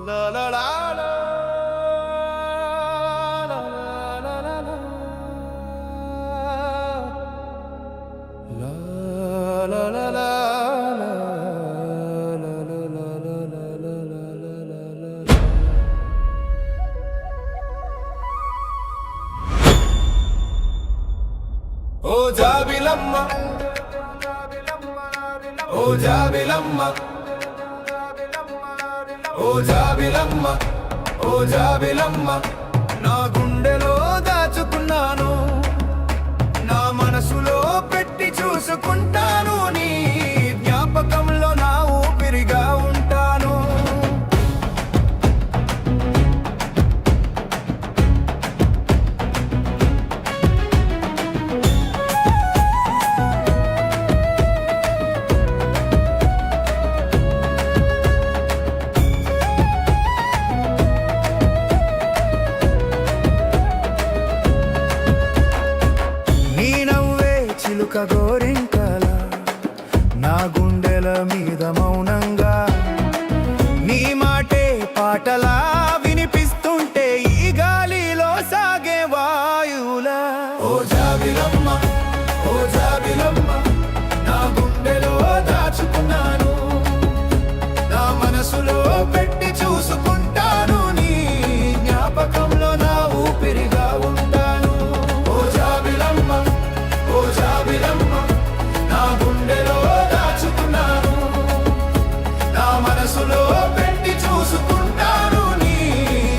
La la la la la la la la la la la la ఓ జాబిలమ్మ ఓ జాబిలమ్మ ఓ జాబిలమ్మ ఓ జాబిలమ్మ నా గుండెలో దాచుకున్నాను నా మనసులో పెట్టి చూసుకుంటాను నీ జ్ఞాపకంలో నా ఊపిరిగా ఉంటాను చిలుక గోరింకల నా గుండెల మీద మౌనంగా నీ మాటే పాటలా వినిపిస్తుంటే ఈ గాలిలో సాగే వాయువులా ఓ జాబిలమ్మ ఓ జాబిలమ్మ నా గుండెలో దాచుకున్నాను నా మనసులో పెట్టి చూసుకుంటాను నీ జ్ఞాపకంలో నా ఊపిరిగా ఉంటాను ఓ జాబిలమ్మ ఓ జాబిలమ్మ నా గుండెలో దాచుకున్నాను నా మనసులో పెట్టి చూసుకుంటాను నీ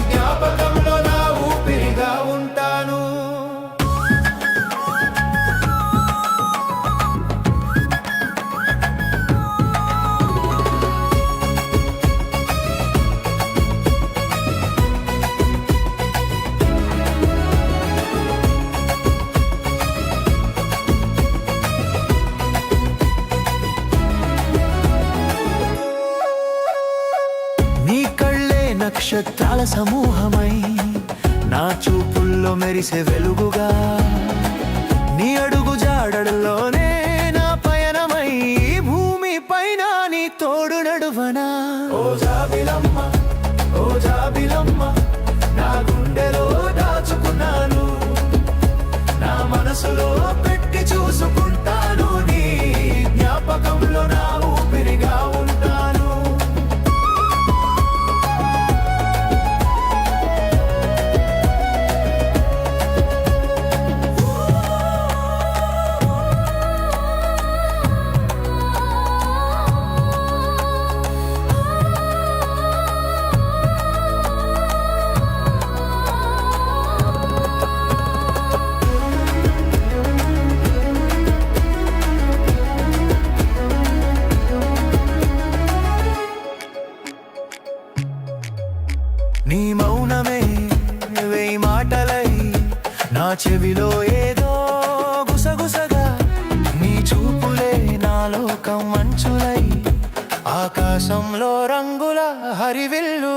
జ్ఞాపకంలో నా ఊపిరిగా ఉంటాను నక్షత్రాల సమూహమై నా చూపుల్లో మెరిసే వెలుగుగా నీ అడుగు జాడల్లోనే నా పయనమై భూమి పైన నీ తోడు నడువనా ఓ జాబిలమ్మ ఓ జాబిలమ్మ నా గుండెలో దాచుకున్నాను నా మనసులో పెట్టి చూసుకుంటాను నీ జ్ఞాపకంలో నా ఊపిరిగా ఉంటాను నీ మౌనమే వేయి మాటలై నా చెవిలో ఏదో గుసగుసగా నీ చూపులే నా లోకం మంచులై ఆకాశంలో రంగుల హరివిల్లు